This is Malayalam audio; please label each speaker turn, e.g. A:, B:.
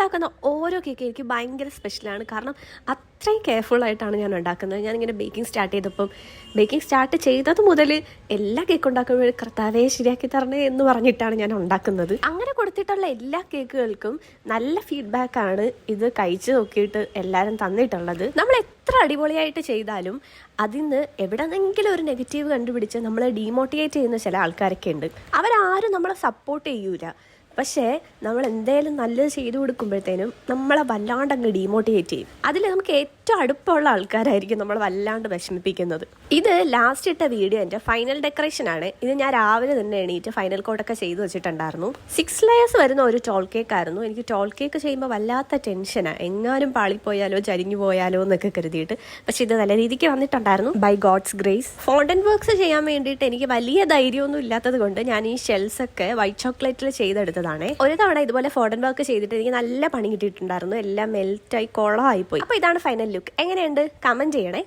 A: ഉണ്ടാക്കുന്ന ഓരോ കേക്ക് എനിക്ക് ഭയങ്കര സ്പെഷ്യലാണ്. കാരണം അത്രയും കെയർഫുള്ളായിട്ടാണ് ഞാൻ ഉണ്ടാക്കുന്നത്. ഞാനിങ്ങനെ ബേക്കിംഗ് സ്റ്റാർട്ട് ചെയ്തത് മുതൽ എല്ലാ കേക്ക് ഉണ്ടാക്കുമ്പോഴും കർത്താവേ ശരിയാക്കി തരണേ എന്ന് പറഞ്ഞിട്ടാണ് ഞാൻ ഉണ്ടാക്കുന്നത്. അങ്ങനെ കൊടുത്തിട്ടുള്ള എല്ലാ കേക്കുകൾക്കും നല്ല ഫീഡ്ബാക്കാണ് ഇത് കഴിച്ച് നോക്കിയിട്ട് എല്ലാവരും തന്നിട്ടുള്ളത്. നമ്മൾ എത്ര അടിപൊളിയായിട്ട് ചെയ്താലും അതിന്ന് എവിടെന്നെങ്കിലും ഒരു നെഗറ്റീവ് കണ്ടുപിടിച്ച് നമ്മളെ ഡീമോട്ടിവേറ്റ് ചെയ്യുന്ന ചില ആൾക്കാരൊക്കെ ഉണ്ട്. അവരാരും നമ്മളെ സപ്പോർട്ട് ചെയ്യൂല. പക്ഷേ നമ്മൾ എന്തെങ്കിലും നല്ലത് ചെയ്തു കൊടുക്കുമ്പോഴത്തേനും നമ്മളെ വല്ലാണ്ട് അങ്ങ് ഡീമോട്ടിവേറ്റ് ചെയ്യും. അതിൽ നമുക്ക് ഏറ്റവും അടുപ്പമുള്ള ആൾക്കാരായിരിക്കും നമ്മൾ വല്ലാണ്ട് വിഷമിപ്പിക്കുന്നത്. ഇത് ലാസ്റ്റ് ഇട്ട വീഡിയോ എൻ്റെ ഫൈനൽ ഡെക്കറേഷൻ ആണ്. ഇത് ഞാൻ രാവിലെ തന്നെ എണീറ്റ് ഫൈനൽ കോട്ടൊക്കെ ചെയ്ത് വെച്ചിട്ടുണ്ടായിരുന്നു. 6 ലെയേഴ്സ് വരുന്ന ഒരു ടോൾ കേക്ക് ആയിരുന്നു. എനിക്ക് ടോൾ കേക്ക് ചെയ്യുമ്പോൾ വല്ലാത്ത ടെൻഷനാണ്, എങ്ങാനും പാളിപ്പോയാലോ ചരിഞ്ഞു പോയാലോ എന്നൊക്കെ കരുതിയിട്ട്. പക്ഷെ ഇത് നല്ല രീതിക്ക് വന്നിട്ടുണ്ടായിരുന്നു ബൈ ഗോഡ്സ് ഗ്രേസ്. ഫോണ്ടൻ വർക്ക്സ് ചെയ്യാൻ വേണ്ടിയിട്ട് എനിക്ക് വലിയ ധൈര്യമൊന്നും ഇല്ലാത്തത് കൊണ്ട് ഞാൻ ഈ ഷെൽസ് ഒക്കെ വൈറ്റ് ചോക്ലേറ്റിൽ ചെയ്തെടുത്തത്. ഒരു തവണ ഇതുപോലെ ഫോണ്ടൻ വർക്ക് ചെയ്തിട്ട് എനിക്ക് നല്ല പണി കിട്ടിയിട്ടുണ്ടായിരുന്നു. എല്ലാം മെൽറ്റായി കൊളമായി പോയി. അപ്പോൾ ഇതാണ് ഫൈനൽ ലുക്ക്. എങ്ങനെയുണ്ട്? കമന്റ് ചെയ്യണേ.